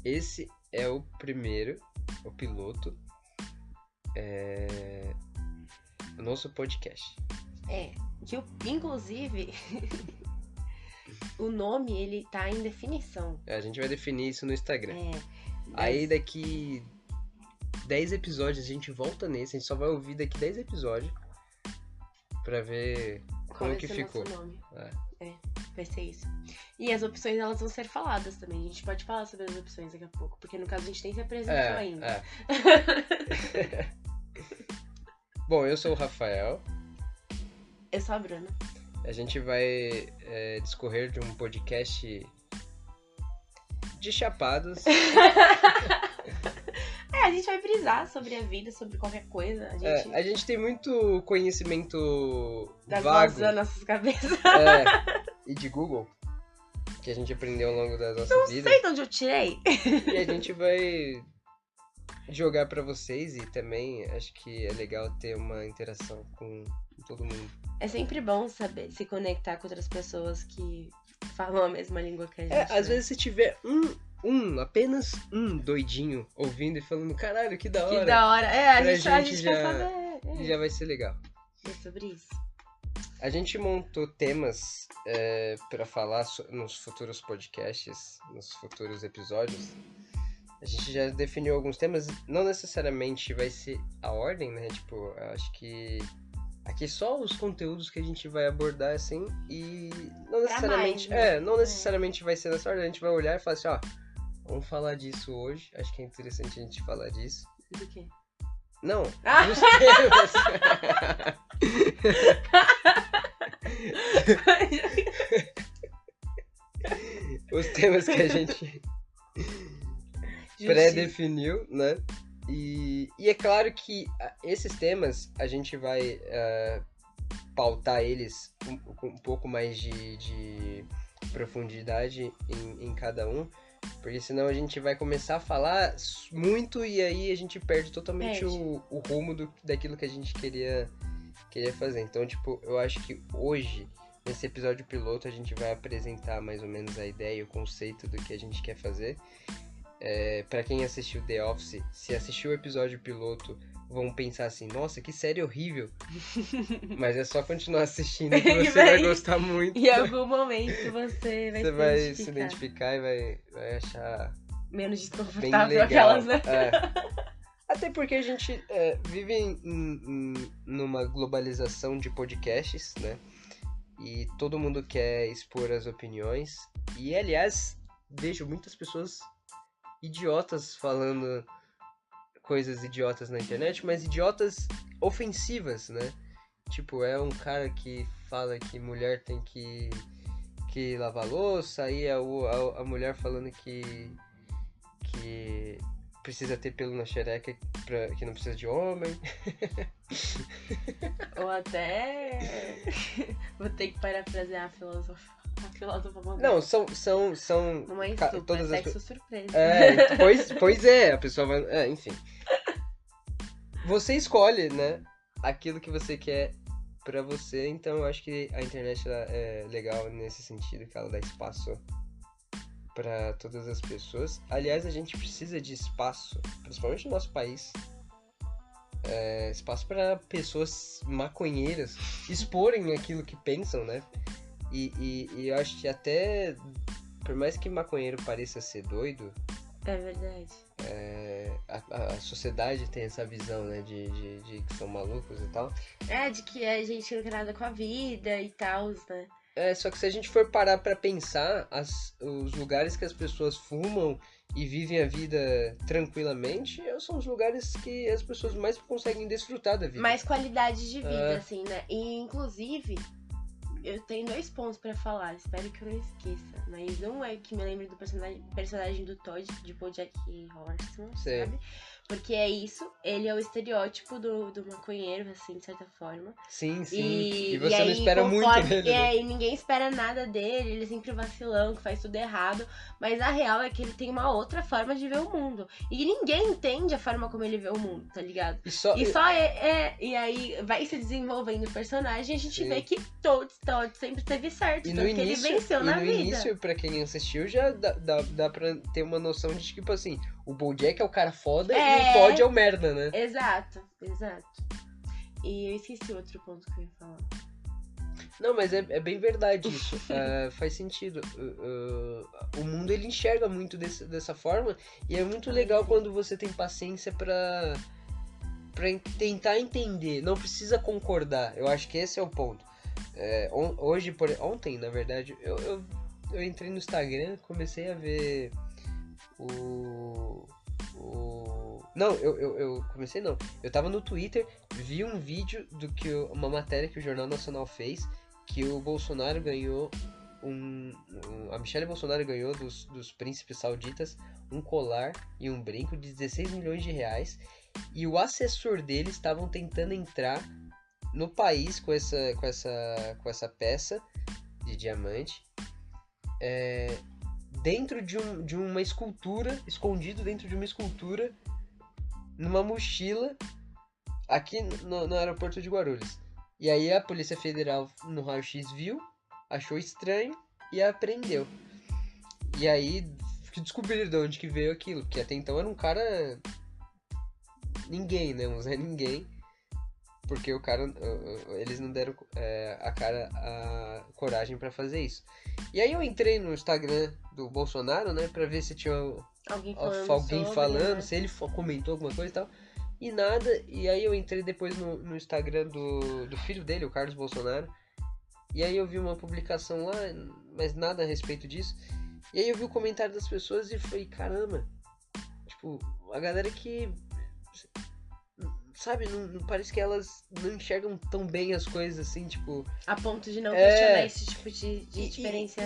esse é o primeiro, o piloto, do nosso podcast. Inclusive, o nome, ele tá em definição. A gente vai definir isso no Instagram. É. Aí daqui 10 episódios a gente volta nesse, a gente só vai ouvir daqui 10 episódios pra ver como que ficou. Nosso nome. Vai ser isso. E as opções, elas vão ser faladas também. A gente pode falar sobre as opções daqui a pouco, porque no caso a gente nem se apresentou ainda. Bom, eu sou o Rafael. Eu sou a Bruna. A gente vai discorrer de um podcast de chapados. A gente vai brisar sobre a vida, sobre qualquer coisa. A gente tem muito conhecimento das vago nas nossas cabeças. E de Google, que a gente aprendeu ao longo da nossa vida. Não sei de onde eu tirei. E a gente vai jogar pra vocês, e também acho que é legal ter uma interação com todo mundo. É sempre bom saber se conectar com outras pessoas que falam a mesma língua que a gente. Às vezes se tiver apenas um doidinho ouvindo e falando, caralho, que da hora. Que da hora. A gente já, quer saber. Já vai ser legal. É sobre isso. A gente montou temas pra falar nos futuros podcasts, nos futuros episódios. A gente já definiu alguns temas, não necessariamente vai ser a ordem, né? Tipo, eu acho que aqui só os conteúdos que a gente vai abordar, assim, e não necessariamente, não necessariamente vai ser nessa ordem. A gente vai olhar e falar assim, vamos falar disso hoje. Acho que é interessante a gente falar disso. Do quê? Não, dos temas. Os temas que a gente pré-definiu, né? E é claro que esses temas a gente vai pautar eles com um pouco mais de profundidade em cada um, porque senão a gente vai começar a falar muito e aí a gente perde totalmente o rumo daquilo que a gente queria fazer. Então, tipo, eu acho que hoje, nesse episódio piloto, a gente vai apresentar mais ou menos a ideia e o conceito do que a gente quer fazer. Pra quem assistiu The Office, se assistiu o episódio piloto, vão pensar assim, nossa, que série horrível. Mas é só continuar assistindo que você vai gostar muito. Em algum momento você vai se identificar e vai achar menos bem desconfortável legal. aquelas, né? Até porque a gente vive numa globalização de podcasts, né? E todo mundo quer expor as opiniões. E, aliás, vejo muitas pessoas idiotas falando coisas idiotas na internet, mas idiotas ofensivas, né? Tipo, é um cara que fala que mulher tem que lavar louça, aí a mulher falando que precisa ter pelo na xereca, que não precisa de homem. Ou até vou ter que parafrasear a filósofa moderna. Não, são não é estupro, todas é sexo surpresa. Pois é, a pessoa vai... enfim. Você escolhe, né, aquilo que você quer pra você, então eu acho que a internet ela é legal nesse sentido, que ela dá espaço pra todas as pessoas. Aliás, a gente precisa de espaço, principalmente no nosso país, espaço para pessoas maconheiras exporem aquilo que pensam, né? E eu acho que até, por mais que maconheiro pareça ser doido, é verdade. A sociedade tem essa visão, né, de que são malucos e tal. De que a gente não quer nada com a vida e tal, né? Só que se a gente for parar pra pensar, os lugares que as pessoas fumam e vivem a vida tranquilamente, são os lugares que as pessoas mais conseguem desfrutar da vida. Mais qualidade de vida, assim, né? E, inclusive, eu tenho 2 pontos pra falar, espero que eu não esqueça. Mas um é que me lembra do personagem do Todd, de BoJack Horseman, sabe? Porque é isso, ele é o estereótipo do maconheiro, assim, de certa forma. Sim. E você aí, não espera muito dele, né? E ninguém espera nada dele, ele é sempre vacilão, que faz tudo errado. Mas a real é que ele tem uma outra forma de ver o mundo. E ninguém entende a forma como ele vê o mundo, tá ligado? E aí vai se desenvolvendo o personagem e a gente vê que Todd sempre teve certo. Tanto que ele venceu na vida. E no início, pra quem assistiu, já dá pra ter uma noção de, tipo assim, o BoJack é o cara foda e o Todd é o merda, né? Exato. E eu esqueci outro ponto que eu ia falar. Não, mas é bem verdade isso. Faz sentido. O mundo, ele enxerga muito dessa forma. E é muito legal quando você tem paciência pra tentar entender. Não precisa concordar. Eu acho que esse é o ponto. Ontem, na verdade, eu entrei no Instagram, comecei a ver Não, eu comecei não. Eu tava no Twitter, vi um vídeo uma matéria que o Jornal Nacional fez, que o Bolsonaro ganhou a Michelle Bolsonaro ganhou dos príncipes sauditas um colar e um brinco de 16 milhões de reais, e o assessor deles estavam tentando entrar no país com essa peça de diamante, dentro de uma escultura, escondido dentro de uma escultura, numa mochila, aqui no aeroporto de Guarulhos. E aí a Polícia Federal no raio-x viu, achou estranho e apreendeu. E aí descobriram de onde que veio aquilo, porque até então era um cara ninguém, né? Um Zé Ninguém. Porque o cara, eles não deram a coragem pra fazer isso. E aí eu entrei no Instagram do Bolsonaro, né, pra ver se tinha alguém falando, se ele comentou alguma coisa e tal. E nada. E aí eu entrei depois no Instagram do filho dele, o Carlos Bolsonaro. E aí eu vi uma publicação lá, mas nada a respeito disso. E aí eu vi o comentário das pessoas e falei, caramba, tipo, a galera que... Sabe, não parece que elas não enxergam tão bem as coisas assim, tipo... A ponto de não questionar esse tipo de diferenciação.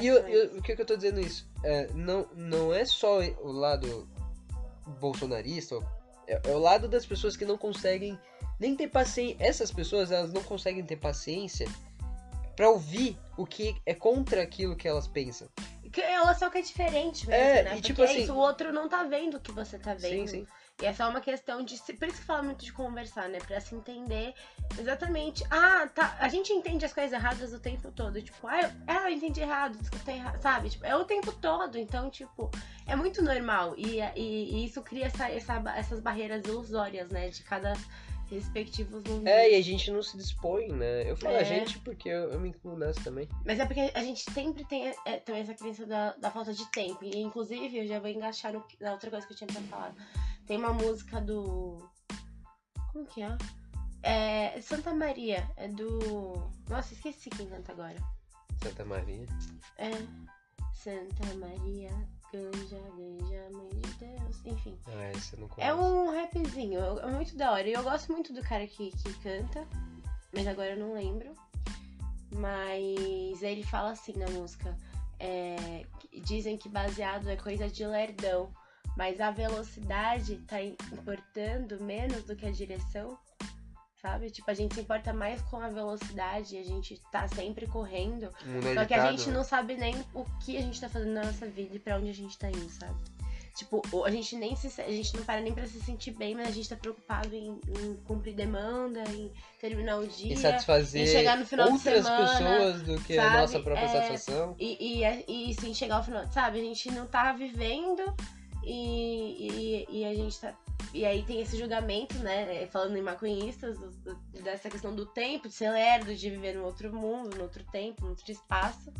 O que eu tô dizendo isso? Não é só o lado bolsonarista, é o lado das pessoas que não conseguem nem ter paciência. Essas pessoas, elas não conseguem ter paciência pra ouvir o que é contra aquilo que elas pensam. Só que é diferente mesmo, né? E, porque tipo assim, isso, o outro não tá vendo o que você tá vendo. Sim. E é só uma questão de... Por isso que fala muito de conversar, né? Pra se entender exatamente... tá. A gente entende as coisas erradas o tempo todo. Tipo, eu entendi errado, escutei errado, sabe? Tipo, é o tempo todo. Então, tipo, é muito normal. E isso cria essas barreiras ilusórias, né? De cada respectivos mundos. E a gente não se dispõe, né? Eu falo a gente porque eu me incluo nessa também. Mas é porque a gente sempre tem também essa crença da falta de tempo. E, inclusive, eu já vou engaixar na outra coisa que eu tinha pra falar. Tem uma música do... Como que é? É Santa Maria. É do... Nossa, esqueci quem canta agora. Santa Maria? Santa Maria, ganja, mãe de Deus. Enfim. Esse eu não conheço. É um rapzinho. É muito da hora. E eu gosto muito do cara que canta. Mas agora eu não lembro. Mas ele fala assim na música. Dizem que baseado é coisa de lerdão. Mas a velocidade tá importando menos do que a direção, sabe? Tipo, a gente se importa mais com a velocidade, a gente tá sempre correndo. Só que a gente não sabe nem o que a gente tá fazendo na nossa vida e pra onde a gente tá indo, sabe? Tipo, a gente não para nem pra se sentir bem, mas a gente tá preocupado em cumprir demanda, em terminar o dia, em satisfazer em chegar no final de semana, outras pessoas do que sabe? A nossa própria satisfação. E sim, chegar ao final, sabe? A gente não tá vivendo e a gente tá... E aí tem esse julgamento, né? Falando em maconhistas, dessa questão do tempo, de ser lerdo, de viver num outro mundo, num outro tempo, num outro espaço.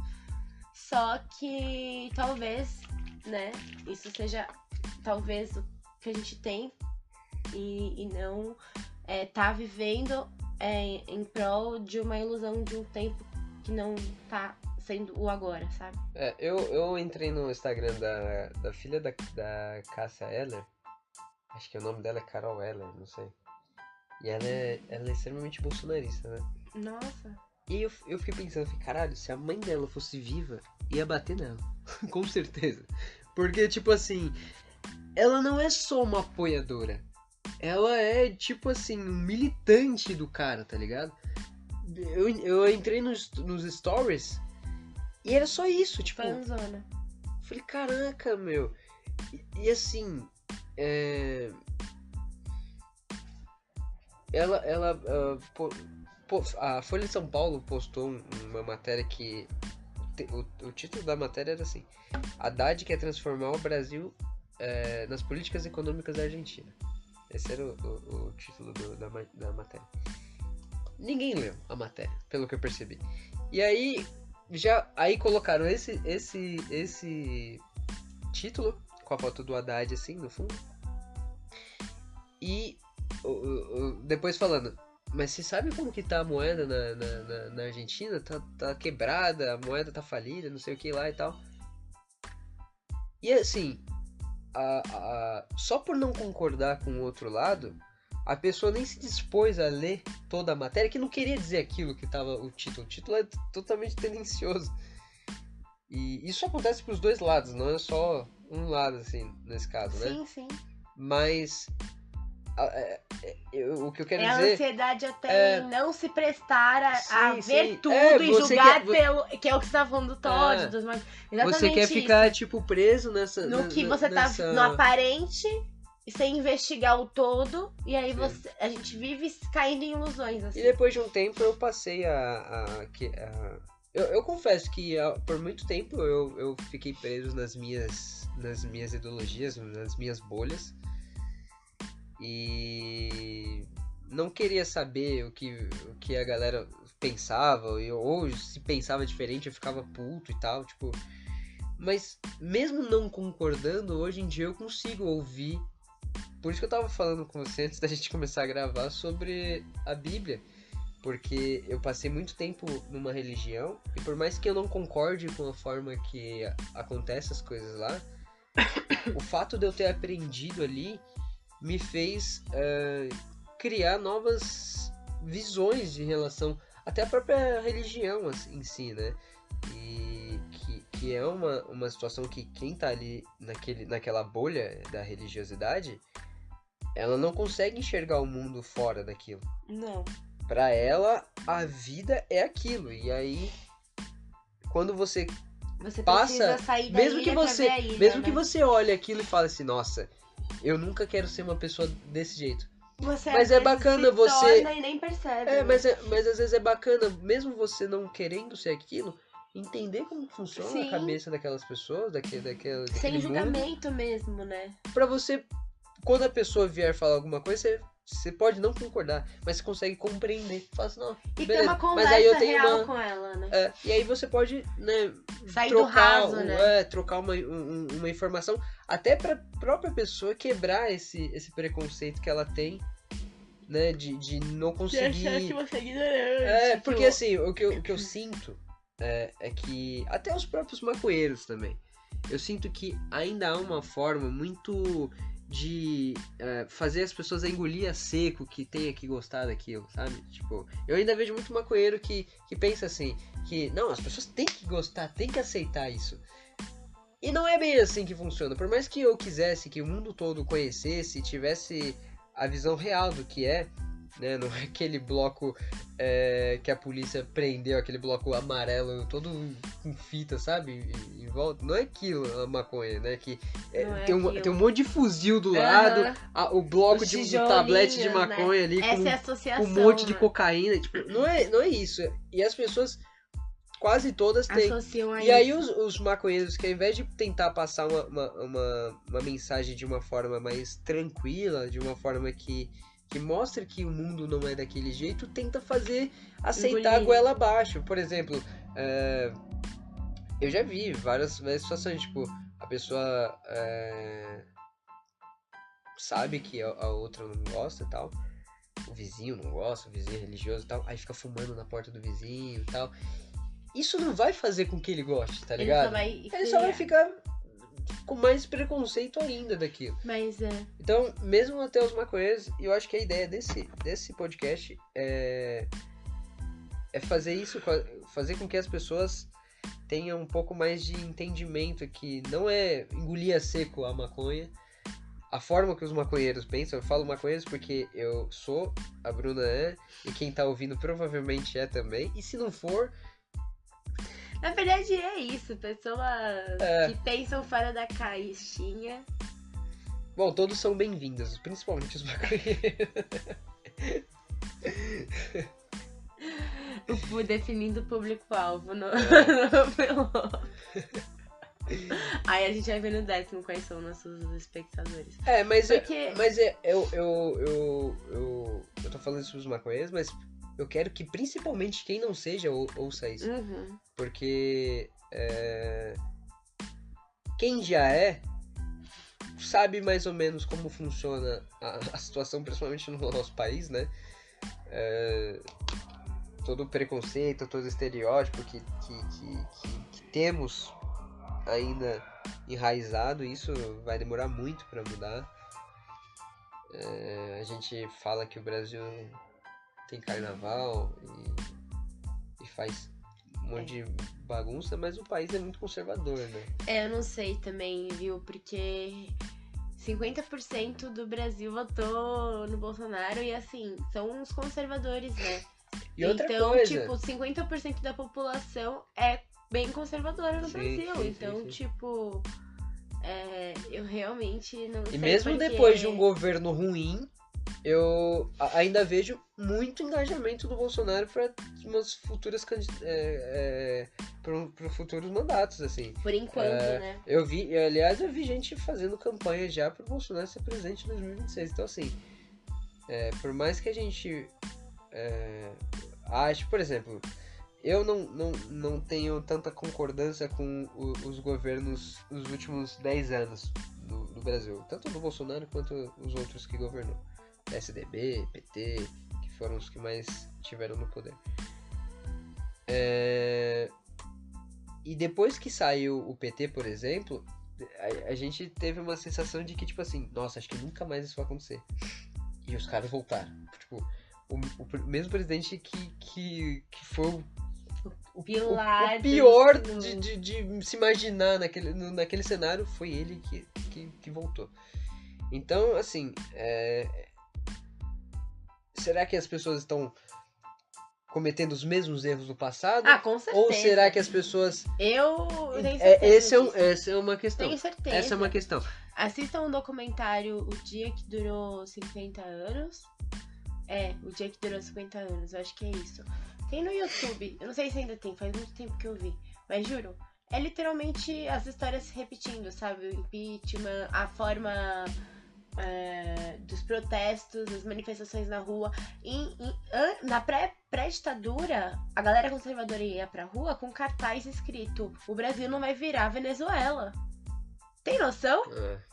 Só que talvez, né? Isso seja talvez o que a gente tem e não tá vivendo em prol de uma ilusão de um tempo que não tá sendo o agora, sabe? Eu entrei no Instagram da filha da Cássia Eller. Acho que o nome dela é Carol Eller, não sei. E ela é extremamente bolsonarista, né? Nossa. E eu fiquei pensando, caralho, se a mãe dela fosse viva, ia bater nela. Com certeza. Porque, tipo assim, ela não é só uma apoiadora. ela é, tipo assim, um militante do cara, tá ligado? Eu entrei nos stories e era só isso, tipo... Fanzona. Falei, caraca, meu. E assim, a Folha de São Paulo postou uma matéria que... O título da matéria era assim: Haddad quer transformar o Brasil nas políticas econômicas da Argentina. Esse era o título da matéria. Ninguém leu a matéria, pelo que eu percebi. E aí, aí colocaram esse título, com a foto do Haddad assim, no fundo. E depois falando, mas você sabe como que tá a moeda na Argentina? Tá quebrada, a moeda tá falida, não sei o que lá e tal. E assim, só por não concordar com o outro lado, a pessoa nem se dispôs a ler toda a matéria, que não queria dizer aquilo que tava o título. O título é totalmente tendencioso. E isso acontece pros dois lados, não é só um lado, assim, nesse caso, né? Sim, sim. Mas o que eu quero É a dizer... ansiedade até em não se prestar a Sim, ver sim. tudo e julgar quer, pelo... Que é o que você tá falando do Todd, dos... Exatamente você quer isso. ficar, tipo, preso nessa... No que você tá no aparente, sem investigar o todo, e aí a gente vive caindo em ilusões, assim. E depois de um tempo eu passei eu confesso que por muito tempo eu fiquei preso nas minhas ideologias, nas minhas bolhas. E não queria saber o que a galera pensava, ou se pensava diferente eu ficava puto e tal, tipo... Mas mesmo não concordando, hoje em dia eu consigo ouvir. Por isso que eu tava falando com você antes da gente começar a gravar sobre a Bíblia. Porque eu passei muito tempo numa religião, e por mais que eu não concorde com a forma que acontecem as coisas lá, o fato de eu ter aprendido ali me fez criar novas visões de relação, até a própria religião assim, em si, né? E que é uma situação que quem tá ali naquela bolha da religiosidade, ela não consegue enxergar o mundo fora daquilo. Não. Pra ela, a vida é aquilo. E aí, quando você passa, sair da mesmo ilha que você, pra ver a ilha, mesmo né? que você olhe aquilo e fale assim, nossa, eu nunca quero ser uma pessoa desse jeito. Mas é bacana você... e nem percebe. mas às vezes é bacana, mesmo você não querendo ser aquilo, entender como funciona Sim. a cabeça daquelas pessoas, daquele Sem mundo, julgamento mesmo, né? pra você, quando a pessoa vier falar alguma coisa, você pode não concordar, mas você consegue compreender. Fala assim, não, E beleza. ter uma conversa mas aí eu tenho real com ela, né? e aí você pode, né, sair do raso, né? trocar uma informação, até pra própria pessoa quebrar esse preconceito que ela tem, né, de não conseguir... De achar que você é ignorante. Porque assim, o que eu sinto é que, até os próprios maconheiros também, eu sinto que ainda há uma forma muito de fazer as pessoas engolir a seco que tenha que gostar daquilo, sabe? Tipo, eu ainda vejo muito maconheiro que pensa assim, que não, as pessoas têm que gostar, têm que aceitar isso. E não é bem assim que funciona. Por mais que eu quisesse que o mundo todo conhecesse, tivesse a visão real do que é, né? Não é aquele bloco que a polícia prendeu, aquele bloco amarelo todo com fita, sabe? Em volta. Não é aquilo a maconha, né? Que tem um monte de fuzil do lado, o bloco de tablete de maconha, né? Ali com um monte de cocaína. Tipo, não é isso. E as pessoas quase todas têm. E aí os maconheiros, que ao invés de tentar passar uma mensagem de uma forma mais tranquila, de uma forma que mostra que o mundo não é daquele jeito, tenta aceitar a goela abaixo. Por exemplo, eu já vi várias situações, tipo, a pessoa sabe que a outra não gosta e tal, o vizinho não gosta, o vizinho é religioso e tal, aí fica fumando na porta do vizinho e tal. Isso não vai fazer com que ele goste, tá ligado? Ele só vai ficar com mais preconceito ainda daquilo. Mas Então, mesmo até os maconheiros, eu acho que a ideia desse podcast é fazer isso, fazer com que as pessoas tenham um pouco mais de entendimento, que não é engolir a seco a maconha, a forma que os maconheiros pensam. Eu falo maconheiros porque eu sou, a Bruna é, e quem tá ouvindo provavelmente é também. E se não for... Na verdade é isso, pessoas que pensam fora da caixinha. Bom, todos são bem-vindos, principalmente os maconheiros. Definindo o público-alvo no piloto. Aí a gente vai ver no 10º quais são nossos espectadores. Eu tô falando isso pros maconheiros, mas eu quero que principalmente quem não seja ouça isso. Uhum. Porque quem já é sabe mais ou menos como funciona a situação, principalmente no nosso país, né? Todo o preconceito, todo o estereótipo que temos ainda enraizado, isso vai demorar muito para mudar. A gente fala que o Brasil tem carnaval e faz um monte de bagunça, mas o país é muito conservador, né? Eu não sei também, viu? Porque 50% do Brasil votou no Bolsonaro e, assim, são os conservadores, né? E outra então, coisa... tipo, 50% da população é bem conservadora no Brasil. Sim, então, tipo, eu realmente não sei. E mesmo depois de um governo ruim, eu ainda vejo muito engajamento do Bolsonaro para umas futuras para futuros mandatos, assim. Por enquanto, né? Aliás, eu vi gente fazendo campanha já para o Bolsonaro ser presidente em 2026. Então, assim, por mais que a gente ache, por exemplo, eu não tenho tanta concordância com os governos dos últimos 10 anos do Brasil, tanto do Bolsonaro quanto os outros que governou. PSDB, PT, que foram os que mais tiveram no poder. E depois que saiu o PT, por exemplo, a gente teve uma sensação de que, tipo assim, nossa, acho que nunca mais isso vai acontecer. E os caras voltaram. Tipo, o mesmo presidente que foi o pior de se imaginar naquele cenário, foi ele que voltou. Então, assim, será que as pessoas estão cometendo os mesmos erros do passado? Com certeza. Ou será que as pessoas... Eu tenho certeza essa é uma questão. Tenho certeza. Essa é uma questão. Assistam um documentário, O Dia que Durou 50 Anos. O Dia que Durou 50 Anos, eu acho que é isso. Tem no YouTube, eu não sei se ainda tem, faz muito tempo que eu vi. Mas juro, é literalmente as histórias se repetindo, sabe? O impeachment, a forma... dos protestos, das manifestações na rua. Na pré-ditadura, a galera conservadora ia pra rua com cartaz escrito: o Brasil não vai virar Venezuela. Tem noção?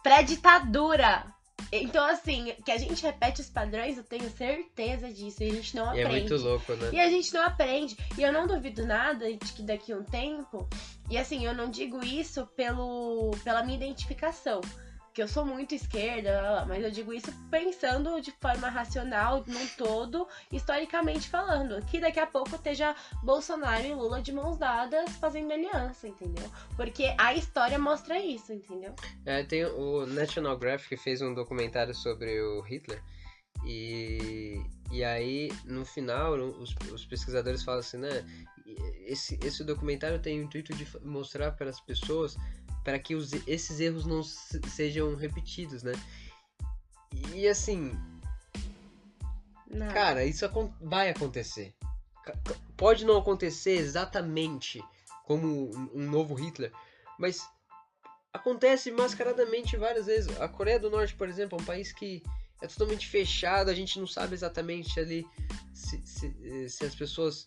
Pré-ditadura! Então, assim, que a gente repete os padrões, eu tenho certeza disso. E a gente não aprende. É muito louco, né? E a gente não aprende. E eu não duvido nada de que daqui a um tempo... E assim, eu não digo isso pela minha identificação, que eu sou muito esquerda, mas eu digo isso pensando de forma racional, num todo, historicamente falando, que daqui a pouco esteja Bolsonaro e Lula de mãos dadas fazendo aliança, entendeu? Porque a história mostra isso, entendeu? Tem o National Geographic que fez um documentário sobre o Hitler, e aí, no final, os pesquisadores falam assim, né, esse documentário tem o intuito de mostrar para as pessoas para que esses erros não sejam repetidos, né? E assim... Não. Cara, isso vai acontecer. Pode não acontecer exatamente como um novo Hitler, mas acontece mascaradamente várias vezes. A Coreia do Norte, por exemplo, é um país que é totalmente fechado, a gente não sabe exatamente ali se as pessoas...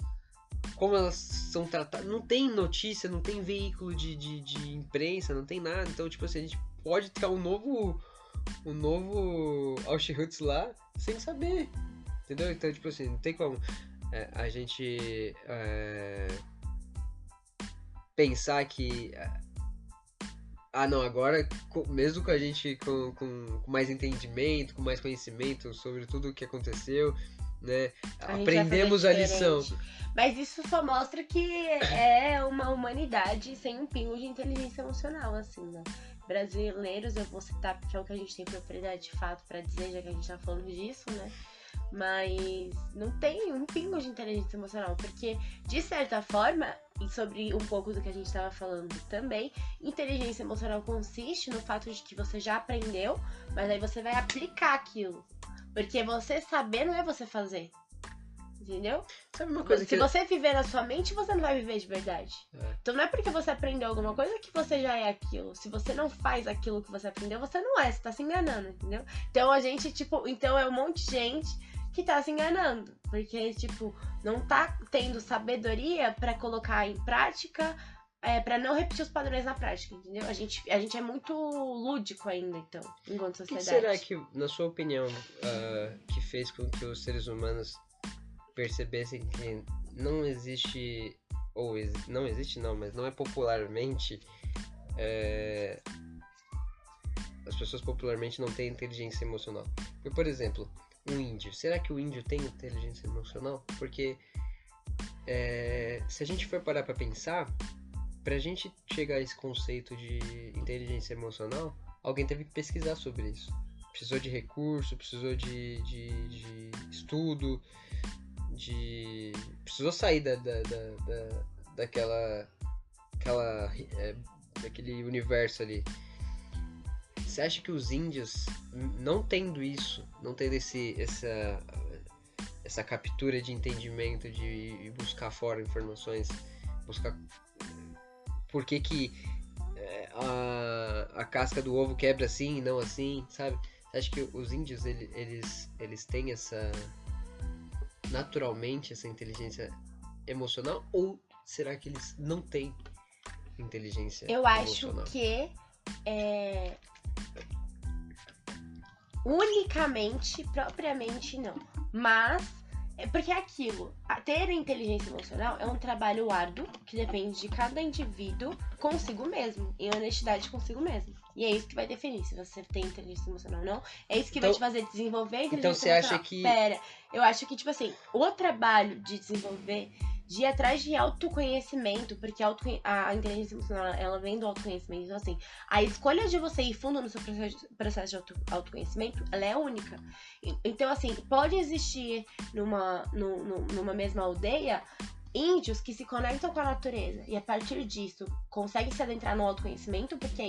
como elas são tratadas, não tem notícia, não tem veículo de imprensa, não tem nada, então tipo assim, a gente pode ter um novo Auschwitz lá sem saber, entendeu? Então tipo assim, não tem como a gente pensar que não, agora mesmo com a gente com mais entendimento, com mais conhecimento sobre tudo o que aconteceu, né, aprendemos a lição. Mas isso só mostra que é uma humanidade sem um pingo de inteligência emocional, assim, né? brasileiros, eu vou citar porque é o que a gente tem propriedade de fato pra dizer, já que a gente tá falando disso, né? Mas não tem um pingo de inteligência emocional, porque, de certa forma, e sobre um pouco do que a gente estava falando também, inteligência emocional consiste no fato de que você já aprendeu, mas aí você vai aplicar aquilo. Porque você saber não é você fazer. Entendeu? Sabe uma coisa Se você viver na sua mente, você não vai viver de verdade. É. Então não é porque você aprendeu alguma coisa que você já é aquilo. Se você não faz aquilo que você aprendeu, você não é, você tá se enganando, entendeu? Então a gente, então é um monte de gente que tá se enganando. Porque, não tá tendo sabedoria pra colocar em prática, pra não repetir os padrões na prática, entendeu? A gente é muito lúdico ainda, então, enquanto O sociedade. que será que, na sua opinião, que fez com que os seres humanos percebessem que não existe, não existe não, mas não é popularmente, as pessoas popularmente não têm inteligência emocional. Por exemplo, um índio, será que o índio tem inteligência emocional? Porque se a gente for parar pra pensar, pra gente chegar a esse conceito de inteligência emocional, alguém teve que pesquisar sobre isso. Precisou de recurso, precisou de estudo, precisou sair daquele universo ali. Você acha que os índios, não tendo isso, não tendo essa captura de entendimento, de buscar fora informações, buscar por que a casca do ovo quebra assim e não assim, sabe? Você acha que os índios, eles têm naturalmente essa inteligência emocional, ou será que eles não têm inteligência emocional? Eu acho que unicamente, propriamente não. Mas, porque é aquilo, ter inteligência emocional é um trabalho árduo que depende de cada indivíduo consigo mesmo, em honestidade consigo mesmo. E é isso que vai definir se você tem inteligência emocional ou não. É isso que vai te fazer desenvolver a inteligência emocional. Então você acha que... Pera, eu acho que, o trabalho de desenvolver, de ir atrás de autoconhecimento, porque a inteligência emocional, ela vem do autoconhecimento. Então, assim, a escolha de você ir fundo no seu processo de autoconhecimento, ela é única. Então, assim, pode existir numa mesma aldeia índios que se conectam com a natureza e a partir disso conseguem se adentrar no autoconhecimento, porque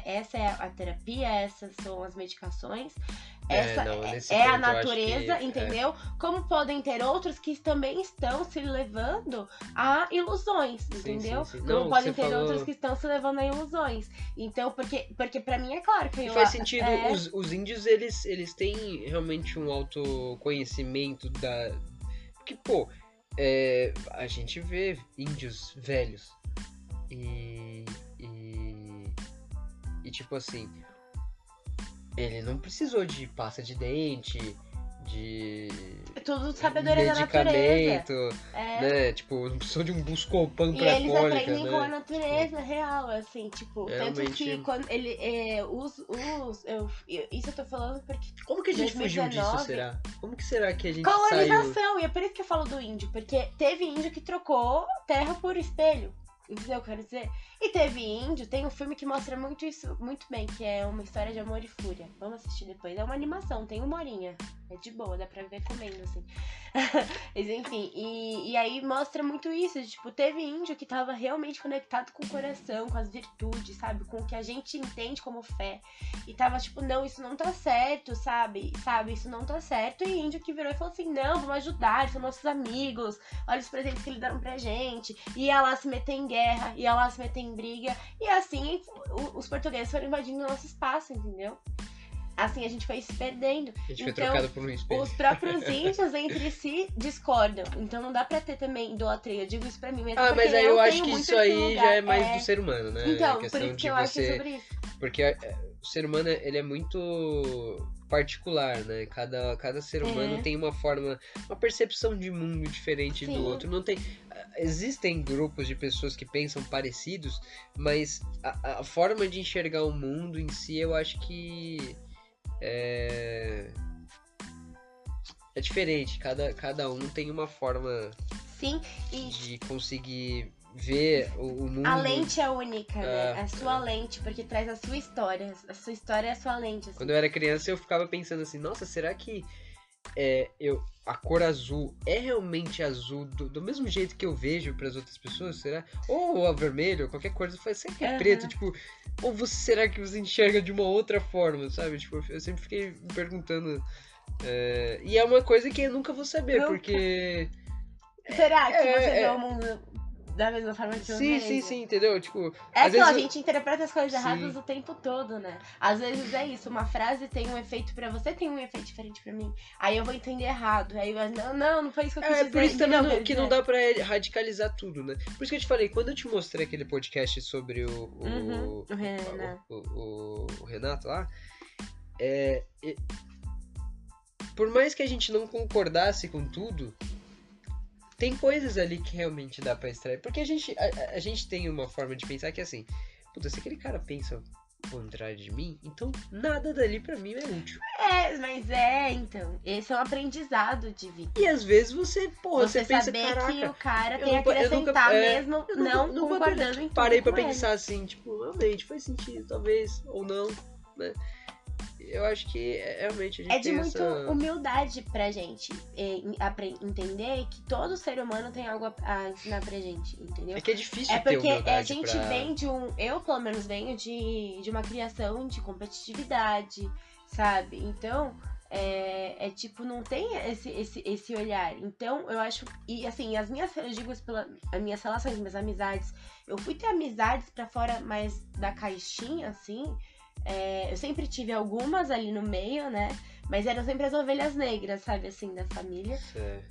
essa é a terapia, essas são as medicações, essa é a natureza, entendeu? Como podem ter outros que também estão se levando a ilusões, entendeu? Sim. Como Não, podem ter outros que estão se levando a ilusões. Então, porque pra mim é claro que faz sentido. Os índios, eles têm realmente um autoconhecimento porque, pô, a gente vê índios velhos e tipo assim, ele não precisou de pasta de dente, de tudo sabedoria medicamento, da natureza. né? Tipo, não precisou de um Buscopan pra cólica. E eles aprendem, né? com a natureza real, assim, tanto que quando ele isso eu tô falando porque como que a gente fugiu disso, será? Como que será que a gente colonização, saiu? e é por isso que eu falo do índio, porque teve índio que trocou terra por espelho. Entendeu o que eu quero dizer? E teve índio, tem um filme que mostra muito isso, muito bem, que é Uma História de Amor e Fúria. Vamos assistir depois. É uma animação, tem 1 horinha. É de boa, dá pra ver comendo, assim. Mas enfim, e aí mostra muito isso. Teve índio que tava realmente conectado com o coração, com as virtudes, sabe? Com o que a gente entende como fé. E tava não, isso não tá certo, sabe? Isso não tá certo. E índio que virou e falou assim, não, vamos ajudar, eles são nossos amigos. Olha os presentes que eles deram pra gente. Ia lá se meter em guerra, ia lá se meter em briga. E assim, os portugueses foram invadindo o nosso espaço, entendeu? Assim a gente foi se perdendo. A gente foi trocado por um espelho. Os próprios índios entre si discordam. Então não dá pra ter também idolatria. Eu digo isso pra mim mesmo. Mas aí eu acho que isso aí já é mais do ser humano, né? Então, por isso que eu acho sobre isso. Porque o ser humano, ele é muito particular, né? Cada ser humano tem uma forma, uma percepção de mundo diferente do outro. Não tem... Existem grupos de pessoas que pensam parecidos, mas a forma de enxergar o mundo em si, eu acho que é diferente. Cada um tem uma forma Sim, e de conseguir ver o mundo. a lente é única, né? A sua lente, porque traz a sua história. A sua história é a sua lente, assim. Quando eu era criança, eu ficava pensando assim, nossa, será que a cor azul é realmente azul do mesmo jeito que eu vejo pras outras pessoas? Será? Ou a vermelho, qualquer coisa, será que é preto? Tipo, ou será que você enxerga de uma outra forma, sabe? Tipo, eu sempre fiquei me perguntando. E é uma coisa que eu nunca vou saber, Não. porque... Será que você vê o mundo da mesma forma que eu vejo? Sim, entendeu? Tipo, É às que a vezes gente interpreta as coisas Sim. erradas o tempo todo, né? Às vezes é isso, uma frase tem um efeito pra você, tem um efeito diferente pra mim. Aí eu vou entender errado. Aí eu não foi isso que eu quis dizer. Por isso também entendeu? que não dá pra radicalizar tudo, né? Por isso que eu te falei, quando eu te mostrei aquele podcast sobre o Renato. o Renato lá, por mais que a gente não concordasse com tudo, tem coisas ali que realmente dá pra extrair. Porque a gente tem uma forma de pensar que é assim, puta, se aquele cara pensa ao contrário de mim, então nada dali pra mim é útil. Mas então, esse é um aprendizado de vida. E às vezes você pensa, saber caraca, que o cara tem a acrescentar mesmo não concordando em tudo. Parei pra com ele. pensar assim, tipo, realmente faz sentido, talvez, ou não, né? Eu acho que realmente a gente É de tem muita humildade pra gente entender que todo ser humano tem algo a ensinar pra gente, entendeu? É que é difícil É ter porque humildade a gente vem de eu pelo menos venho de uma criação de competitividade, sabe? Então, tipo, não tem esse olhar. Então, eu acho, e assim, eu digo isso pelas minhas relações, minhas amizades, eu fui ter amizades pra fora mais da caixinha, assim. Eu sempre tive algumas ali no meio, né? Mas eram sempre as ovelhas negras, sabe, assim, da família.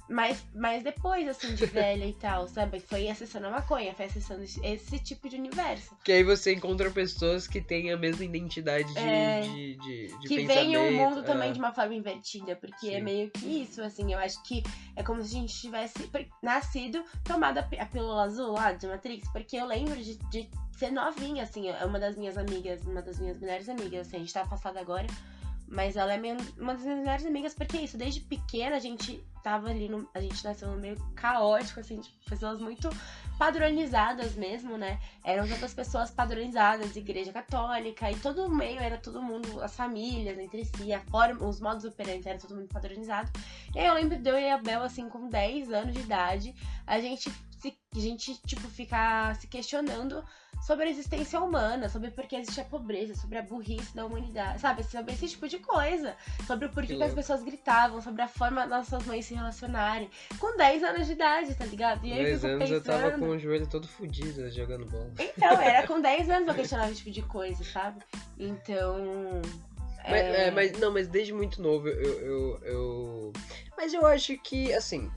Mas depois, assim, de velha e tal, sabe? Foi acessando a maconha, foi acessando esse tipo de universo. Que aí você encontra pessoas que têm a mesma identidade de que pensamento. veem o mundo também de uma forma invertida, porque Sim. é meio que isso, assim, eu acho que é como se a gente tivesse nascido, tomado a pílula azul lá de Matrix, porque eu lembro de ser novinha, assim, é uma das minhas amigas, uma das minhas melhores amigas, assim, a gente tá afastada agora, mas ela é uma das minhas melhores amigas, porque é isso, desde pequena a gente tava ali, a gente nasceu no meio caótico, assim, tipo, pessoas muito padronizadas mesmo, né? Eram todas pessoas padronizadas, igreja católica, e todo o meio era todo mundo, as famílias entre si, a forma, os modos operantes era todo mundo padronizado. E aí eu lembro de eu e a Bel, assim, com 10 anos de idade, a gente tipo, ficar se questionando sobre a existência humana, sobre por que existe a pobreza, sobre a burrice da humanidade, sabe? Sobre esse tipo de coisa. Sobre o porquê que as pessoas gritavam, sobre a forma das nossas mães se relacionarem. Com 10 anos de idade, tá ligado? E aí 10 anos eu tava com o joelho todo fudido jogando bola. Então, era com 10 anos eu questionava esse tipo de coisa, sabe? Então... Mas desde muito novo Mas eu acho que, assim...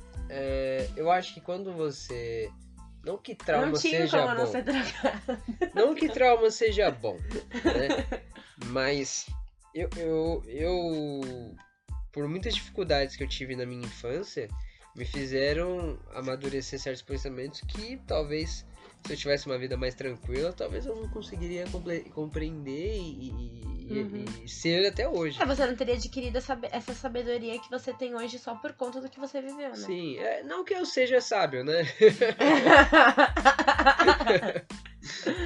eu acho que quando você... Não que trauma seja bom. Não que trauma seja bom, né? Mas eu por muitas dificuldades que eu tive na minha infância, me fizeram amadurecer certos pensamentos que talvez, se eu tivesse uma vida mais tranquila, talvez eu não conseguiria compreender e ser até hoje. Você não teria adquirido essa sabedoria que você tem hoje só por conta do que você viveu, né? Sim, não que eu seja sábio, né?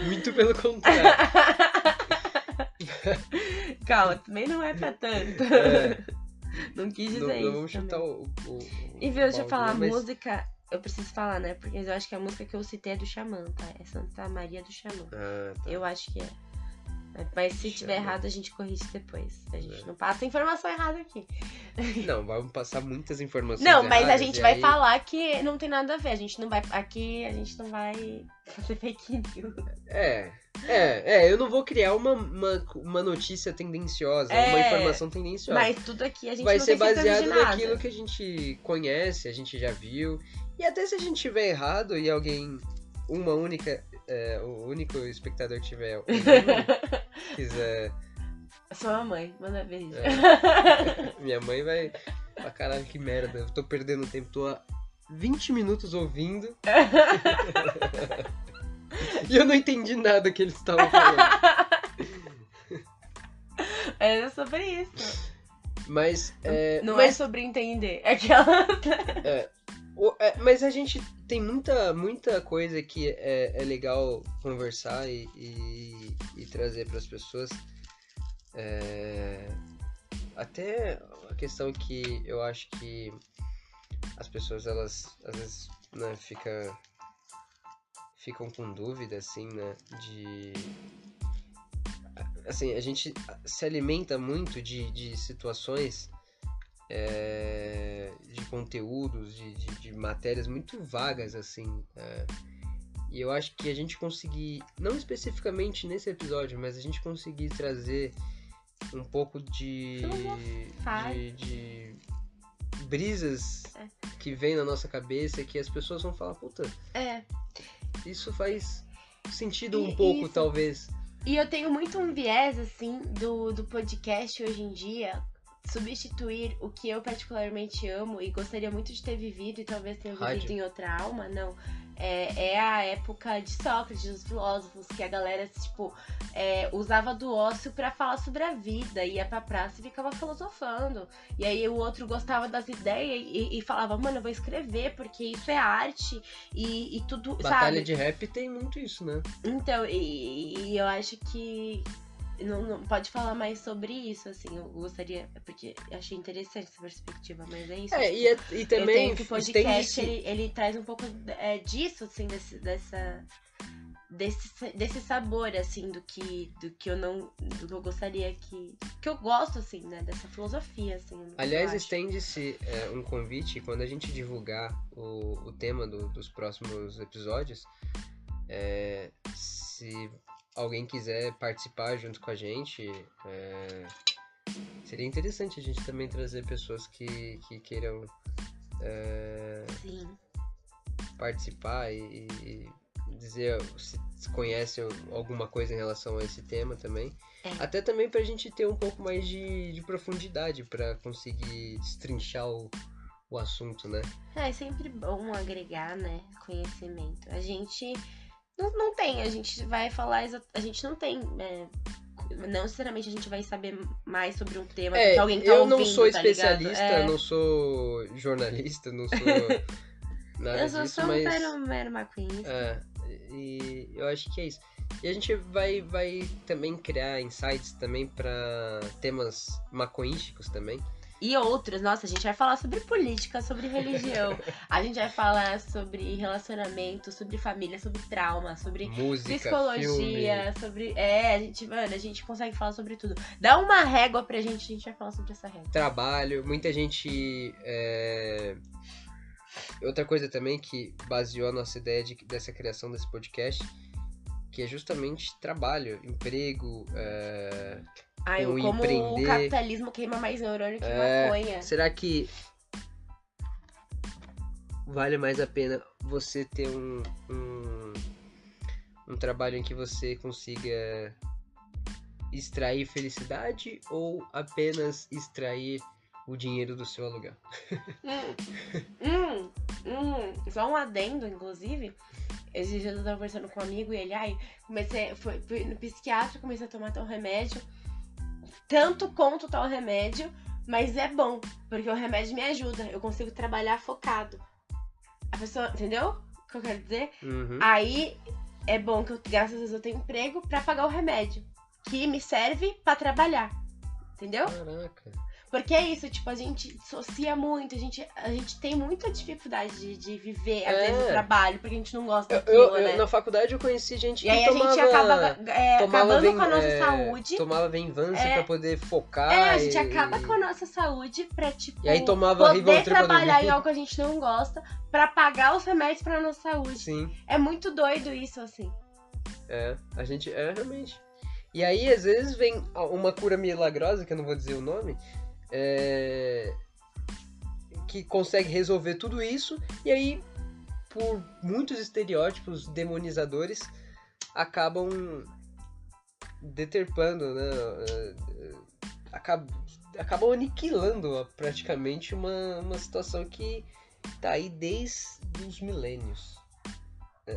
Muito pelo contrário. Calma, também não é pra tanto. Não quis dizer isso. Não vamos chutar E viu, deixa eu falar, música... Eu preciso falar, né? Porque eu acho que a música que eu citei é do Xamã, tá? É Santa Maria do Xamã. Tá. Eu acho que é. Mas se tiver errado, a gente corrige depois. A gente não passa informação errada aqui. Não, vamos passar muitas informações erradas. Não, mas a gente vai aí... falar que não tem nada a ver. A gente não vai... Aqui a gente não vai fazer fake news. Eu não vou criar uma notícia tendenciosa, uma informação tendenciosa. Mas tudo aqui a gente vai não ser tem certeza baseado de nada. naquilo que a gente conhece, a gente já viu. E até se a gente tiver errado e alguém, o único espectador que tiver ouvindo, quiser... Sua mãe, manda beijo. Minha mãe vai... caralho, que merda, eu tô perdendo tempo, tô há 20 minutos ouvindo. E eu não entendi nada que eles estavam falando. É sobre isso. Mas... não é sobre entender. Aquela... Mas a gente tem muita coisa que é legal conversar e trazer para as pessoas. Até a questão que eu acho que as pessoas, elas às vezes, né, ficam com dúvida, assim, né, assim, a gente se alimenta muito de situações, de conteúdos, de matérias muito vagas, assim, e eu acho que a gente conseguir, não especificamente nesse episódio, mas a gente conseguir trazer um pouco de brisas que vem na nossa cabeça, que as pessoas vão falar, puta, isso faz sentido um pouco, isso. Talvez. E eu tenho muito um viés, assim, do podcast hoje em dia, substituir o que eu particularmente amo e gostaria muito de ter vivido e talvez ter vivido em outra alma, não. É a época de Sócrates, dos filósofos, que a galera, tipo, usava do ócio pra falar sobre a vida, ia pra praça e ficava filosofando. E aí o outro gostava das ideias e falava, mano, eu vou escrever, porque isso é arte e tudo, Batalha sabe? de rap tem muito isso, né? Então, e eu acho que não pode falar mais sobre isso, assim, eu gostaria, porque achei interessante essa perspectiva, mas é isso. Tipo, e também eu tenho que o podcast, ele traz um pouco disso, assim, desse sabor, assim, do que eu gostaria que eu gosto, assim, né, dessa filosofia, assim. Aliás, estende-se um convite, quando a gente divulgar o tema dos próximos episódios, se alguém quiser participar junto com a gente, seria interessante a gente também trazer pessoas que queiram participar e dizer se conhecem alguma coisa em relação a esse tema também. Até também pra gente ter um pouco mais de profundidade pra conseguir destrinchar o assunto, né? É sempre bom agregar, né, conhecimento. A gente não tem, a gente vai falar, a gente não tem, não necessariamente a gente vai saber mais sobre um tema que alguém tá ouvindo, eu não sou especialista, tá não sou jornalista, não sou nada disso, eu sou mas... um mero maconhista. E eu acho que é isso. E a gente vai também criar insights também pra temas maconhísticos também. E outros, nossa, a gente vai falar sobre política, sobre religião, a gente vai falar sobre relacionamento, sobre família, sobre trauma, sobre música, psicologia, filme. sobre... a gente consegue falar sobre tudo. Dá uma régua pra gente, a gente vai falar sobre essa régua. Trabalho, muita gente... Outra coisa também que baseou a nossa ideia dessa criação desse podcast, que é justamente trabalho, emprego... como empreender. O capitalismo queima mais neurônio que maconha. Será que vale mais a pena você ter um trabalho em que você consiga extrair felicidade ou apenas extrair o dinheiro do seu aluguel? Só um adendo, inclusive. Esses dias eu tava conversando com um amigo e ele, fui no psiquiatra, comecei a tomar tal remédio. Tanto quanto tal remédio, mas é bom, porque o remédio me ajuda, eu consigo trabalhar focado. A pessoa, entendeu o que eu quero dizer? Uhum. Aí é bom que graças a Deus eu tenho emprego pra pagar o remédio, que me serve pra trabalhar, entendeu? Caraca. Porque é isso, tipo, a gente dissocia muito, a gente tem muita dificuldade de viver, às vezes, o trabalho, porque a gente não gosta daquilo, né? Na faculdade eu conheci gente que tomava... E aí a gente acaba acabando com a nossa saúde. Tomava Venvanse pra poder focar. A gente acaba com a nossa saúde pra, tipo, e aí tomava poder trabalhar em algo que a gente não gosta, pra pagar os remédios pra nossa saúde. Sim. É muito doido isso, assim. A gente... realmente. E aí, às vezes, vem uma cura milagrosa, que eu não vou dizer o nome... que consegue resolver tudo isso, e aí, por muitos estereótipos demonizadores, acabam deturpando, né? Acabam aniquilando praticamente uma situação que tá aí desde os milênios.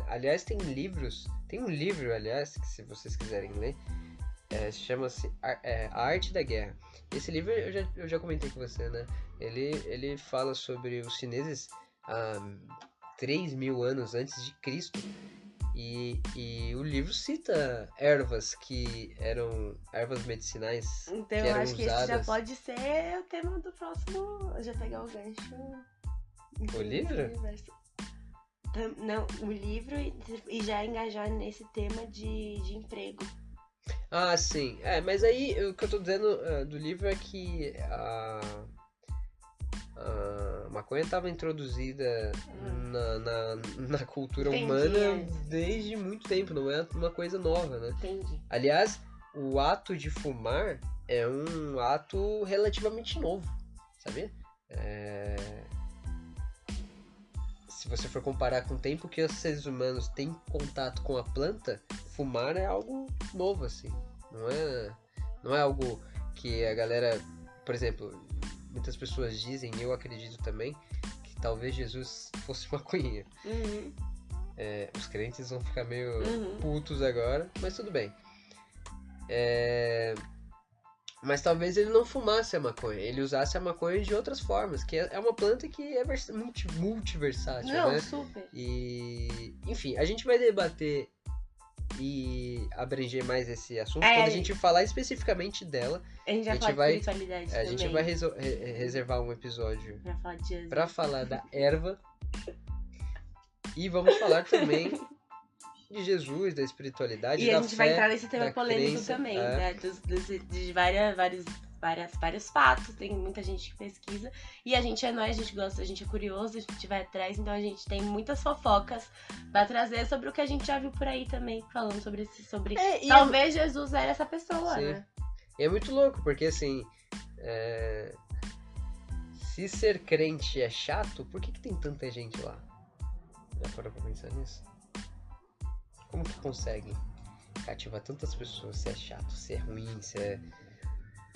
Aliás, tem um livro, aliás, que se vocês quiserem ler, chama-se A Arte da Guerra. Esse livro eu já comentei com você, né? Ele fala sobre os chineses há 3.000 anos antes de Cristo. E o livro cita ervas que eram ervas medicinais Então que eu eram acho que esse já usadas. pode ser o tema do próximo. Eu já pegar o gancho. O livro? Não, o livro e já engajar nesse tema de emprego. Ah, sim. Mas aí o que eu tô dizendo do livro é que a maconha estava introduzida na cultura humana desde muito tempo, não é uma coisa nova, né? Entendi. Aliás, o ato de fumar é um ato relativamente novo, sabia? Se você for comparar com o tempo que os seres humanos têm contato com a planta, fumar é algo novo, assim. Não é algo que a galera... Por exemplo, muitas pessoas dizem, e eu acredito também, que talvez Jesus fosse maconheiro. Uhum. Os crentes vão ficar meio putos agora, mas tudo bem. Mas talvez ele não fumasse a maconha, ele usasse a maconha de outras formas, que é uma planta que é multiversátil, Não, né? super. E, enfim, a gente vai debater e abranger mais esse assunto quando a gente falar especificamente dela. A gente vai falar de espiritualidade também. A gente vai reservar um episódio pra falar da erva. E vamos falar também de Jesus, da espiritualidade, e da fé. E a gente vai entrar nesse tema polêmico crença, também, né? De vários fatos, tem muita gente que pesquisa. E a gente a gente gosta, a gente é curioso, a gente vai atrás, então a gente tem muitas fofocas pra trazer sobre o que a gente já viu por aí também, falando sobre talvez Jesus era essa pessoa, sim, né? E é muito louco, porque assim, se ser crente é chato, por que tem tanta gente lá? Já parou pra pensar nisso? Como que conseguem cativar tantas pessoas se é chato, se é ruim, se é...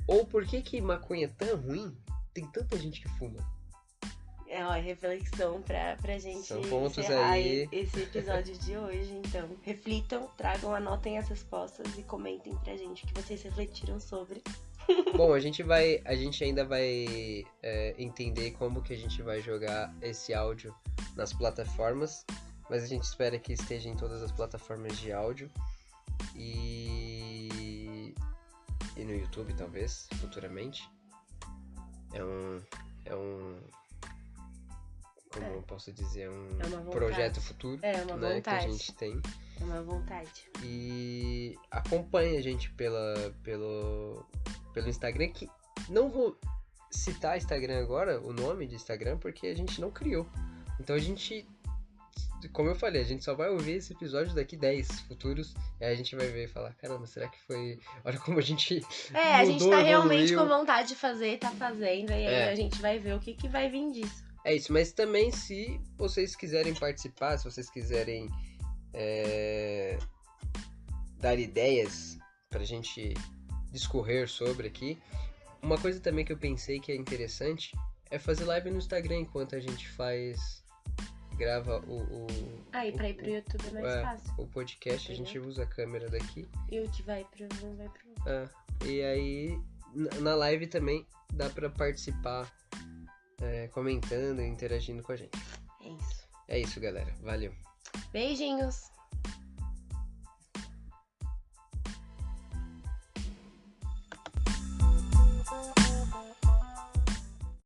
Ou por que maconha é tão ruim, tem tanta gente que fuma? Reflexão pra gente São pontos encerrar aí. Esse episódio de hoje. Então, reflitam, tragam, anotem as respostas e comentem pra gente o que vocês refletiram sobre. Bom, a gente ainda vai entender como que a gente vai jogar esse áudio nas plataformas, mas a gente espera que esteja em todas as plataformas de áudio e no YouTube, talvez, futuramente. É um como eu posso dizer, um projeto futuro, né, vontade. Que a gente tem. É uma vontade. E acompanhe a gente pelo Instagram, que não vou citar Instagram agora, o nome de Instagram, porque a gente não criou. Então a gente, como eu falei, a gente só vai ouvir esse episódio daqui 10 futuros, e aí a gente vai ver e falar, caramba, será que foi... Olha como a gente mudou, a gente tá realmente evoluiu. Com vontade de fazer, tá fazendo, e aí a gente vai ver o que vai vir disso. É isso, mas também se vocês quiserem participar, se vocês quiserem dar ideias pra gente discorrer sobre aqui, uma coisa também que eu pensei que é interessante é fazer live no Instagram enquanto a gente grava e pra ir pro YouTube é mais fácil. O podcast, a gente usa a câmera daqui. E o que vai pro e aí na live também dá pra participar comentando e interagindo com a gente. É isso. É isso, galera. Valeu. Beijinhos.